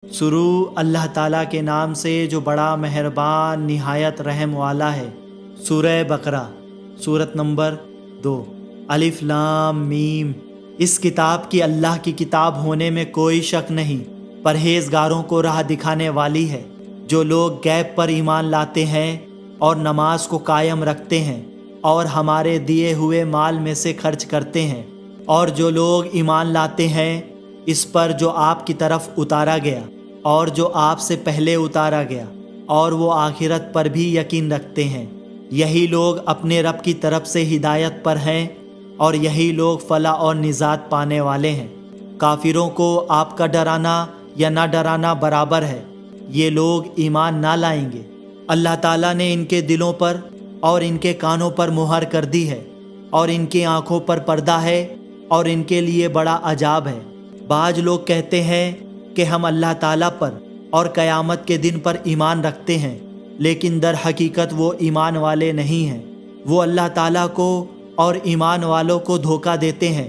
शुरू अल्लाह ताला के नाम से जो बड़ा मेहरबान निहायत रहम वाला है। सूरह बकरा सूरत नंबर 2। अलिफ लाम मीम। इस किताब की अल्लाह की किताब होने में कोई शक नहीं, परहेजगारों को राह दिखाने वाली है। जो लोग गैब पर ईमान लाते हैं और नमाज को कायम रखते हैं और हमारे दिए हुए माल में से खर्च करते हैं, और जो लोग ईमान लाते हैं इस पर जो आपकी तरफ उतारा गया और जो आपसे पहले उतारा गया, और वो आखिरत पर भी यकीन रखते हैं, यही लोग अपने रब की तरफ से हिदायत पर हैं और यही लोग फलाह और निजात पाने वाले हैं। काफिरों को आपका डराना या ना डराना बराबर है, ये लोग ईमान ना लाएंगे। अल्लाह ताला ने इनके दिलों पर और इनके कानों पर मुहर कर दी है और इनकी आंखों पर पर्दा है और इनके लिए बड़ा अजाब है। बाज लोग कहते हैं कि हम अल्लाह ताला पर और क़यामत के दिन पर ईमान रखते हैं, लेकिन दर हकीकत वो ईमान वाले नहीं हैं। वो अल्लाह ताला को और ईमान वालों को धोखा देते हैं,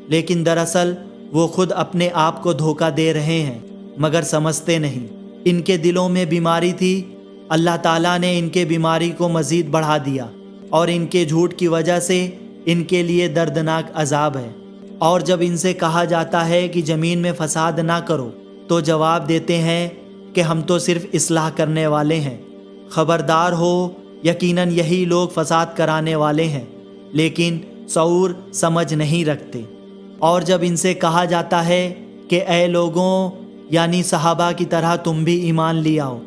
लेकिन दरअसल वो खुद अपने आप को धोखा दे रहे हैं मगर समझते नहीं। इनके दिलों में बीमारी थी, अल्लाह ताला ने इनके बीमारी को मज़ीद बढ़ा दिया और इनके झूठ की वजह से इनके लिए दर्दनाक अजाब है। और जब इनसे कहा जाता है कि ज़मीन में फसाद ना करो तो जवाब देते हैं कि हम तो सिर्फ इस्लाह करने वाले हैं। ख़बरदार हो, यकीनन यही लोग फसाद कराने वाले हैं, लेकिन शऊर समझ नहीं रखते। और जब इनसे कहा जाता है कि ऐ लोगों, यानी सहाबा की तरह तुम भी ईमान ले आओ,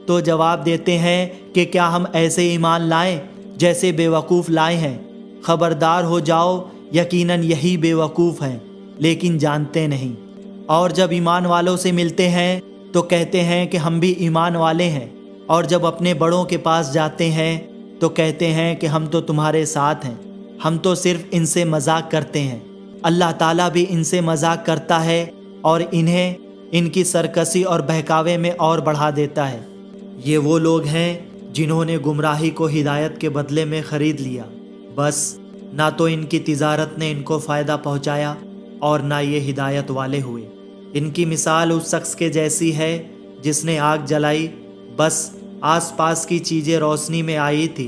तो जवाब देते हैं कि क्या हम ऐसे ईमान लाएं जैसे बेवकूफ़ लाए हैं। ख़बरदार हो जाओ, यकीनन यही बेवकूफ़ हैं, लेकिन जानते नहीं। और जब ईमान वालों से मिलते हैं तो कहते हैं कि हम भी ईमान वाले हैं, और जब अपने बड़ों के पास जाते हैं तो कहते हैं कि हम तो तुम्हारे साथ हैं, हम तो सिर्फ इनसे मजाक करते हैं। अल्लाह ताला भी इनसे मजाक करता है और इन्हें इनकी सरकशी और बहकावे में और बढ़ा देता है। ये वो लोग हैं जिन्होंने गुमराही को हिदायत के बदले में ख़रीद लिया। बस ना तो इनकी तिजारत ने इनको फ़ायदा पहुंचाया और ना ये हिदायत वाले हुए। इनकी मिसाल उस शख्स के जैसी है जिसने आग जलाई, बस आसपास की चीज़ें रोशनी में आई थी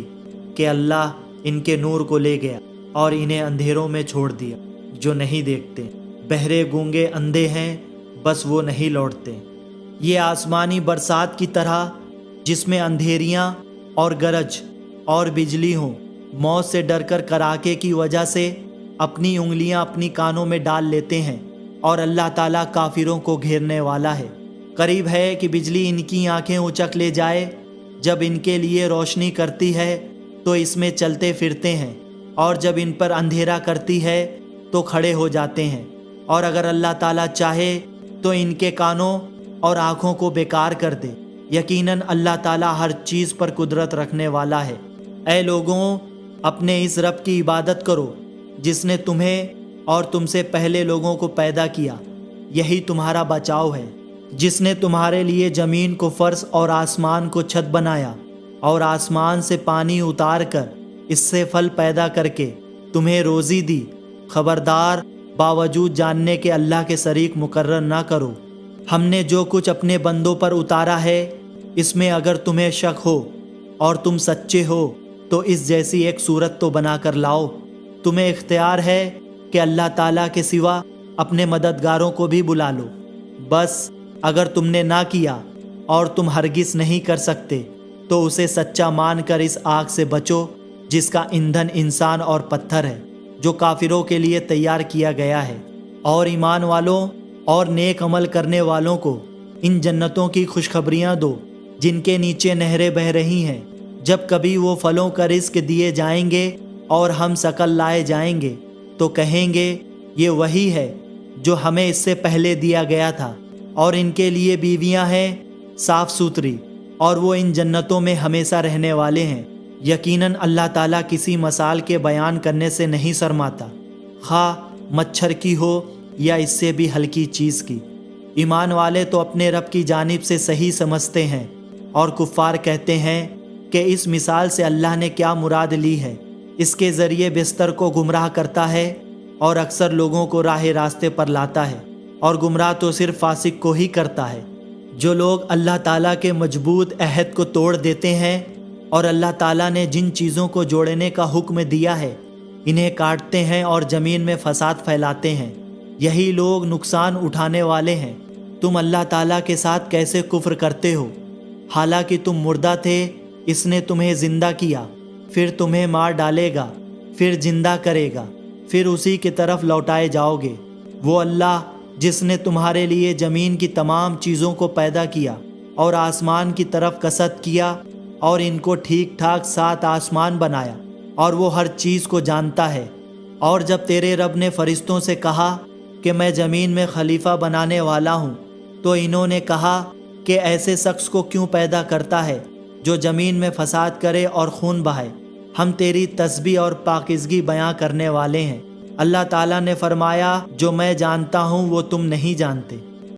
कि अल्लाह इनके नूर को ले गया और इन्हें अंधेरों में छोड़ दिया जो नहीं देखते। बहरे गूंगे अंधे हैं, बस वो नहीं लौटते। ये आसमानी बरसात की तरह जिसमें अंधेरियां और गरज और बिजली हों, मौत से डरकर कराके की वजह से अपनी उंगलियां अपनी कानों में डाल लेते हैं, और अल्लाह ताला काफिरों को घेरने वाला है। करीब है कि बिजली इनकी आंखें उचक ले जाए। जब इनके लिए रोशनी करती है तो इसमें चलते फिरते हैं, और जब इन पर अंधेरा करती है तो खड़े हो जाते हैं। और अगर अल्लाह ताला चाहे तो इनके कानों और आँखों को बेकार कर दे। यकीनन अल्लाह ताला हर चीज़ पर कुदरत रखने वाला है। ऐ लोगों, अपने इस रब की इबादत करो जिसने तुम्हें और तुमसे पहले लोगों को पैदा किया, यही तुम्हारा बचाव है। जिसने तुम्हारे लिए ज़मीन को फर्श और आसमान को छत बनाया, और आसमान से पानी उतार कर इससे फल पैदा करके तुम्हें रोज़ी दी। ख़बरदार, बावजूद जानने के अल्लाह के शरीक मुकर्रर ना करो। हमने जो कुछ अपने बंदों पर उतारा है, इसमें अगर तुम्हें शक हो और तुम सच्चे हो तो इस जैसी एक सूरत तो बना कर लाओ। तुम्हें इख्तियार है कि अल्लाह ताला के सिवा अपने मददगारों को भी बुला लो। बस अगर तुमने ना किया और तुम हरगिज़ नहीं कर सकते तो उसे सच्चा मान कर इस आग से बचो जिसका ईंधन इंसान और पत्थर है, जो काफिरों के लिए तैयार किया गया है। और ईमान वालों और नेक अमल करने वालों को इन जन्नतों की खुशखबरियाँ दो जिनके नीचे नहरें बह रही हैं। जब कभी वो फलों का रिस्क दिए जाएंगे और हम शकल लाए जाएंगे तो कहेंगे ये वही है जो हमें इससे पहले दिया गया था। और इनके लिए बीवियां हैं साफ़ सुथरी, और वो इन जन्नतों में हमेशा रहने वाले हैं। यकीनन अल्लाह ताला किसी मसाल के बयान करने से नहीं शर्माता, खा मच्छर की हो या इससे भी हल्की चीज़ की। ईमान वाले तो अपने रब की जानिब से सही समझते हैं, और कुफ़ार कहते हैं कि इस मिसाल से अल्लाह ने क्या मुराद ली है। इसके ज़रिए बिस्तर को गुमराह करता है और अक्सर लोगों को राह रास्ते पर लाता है, और गुमराह तो सिर्फ फासिक को ही करता है। جو لوگ اللہ تعالیٰ کے مضبوط عہد کو توڑ دیتے ہیں اور اللہ تعالیٰ نے جن چیزوں کو جوڑنے کا حکم دیا ہے انہیں کاٹتے ہیں اور زمین میں فساد پھیلاتے ہیں، یہی لوگ نقصان اٹھانے والے ہیں۔ تم اللہ تعالیٰ کے ساتھ کیسے کفر کرتے ہو؟ حالانکہ تم مردہ تھے، اس نے تمہیں زندہ کیا، پھر تمہیں مار ڈالے گا، پھر زندہ کرے گا، پھر اسی کی طرف لوٹائے جاؤ گے۔ وہ اللہ جس نے تمہارے لیے زمین کی تمام چیزوں کو پیدا کیا اور آسمان کی طرف قصد کیا اور ان کو ٹھیک ٹھاک 7 آسمان بنایا، اور وہ ہر چیز کو جانتا ہے۔ اور جب تیرے رب نے فرشتوں سے کہا کہ میں زمین میں خلیفہ بنانے والا ہوں، تو انہوں نے کہا کہ ایسے شخص کو کیوں پیدا کرتا ہے جو زمین میں فساد کرے اور خون بہائے؟ ہم تیری تسبیح اور پاکیزگی بیاں کرنے والے ہیں۔ اللہ تعالیٰ نے فرمایا جو میں جانتا ہوں وہ تم نہیں جانتے۔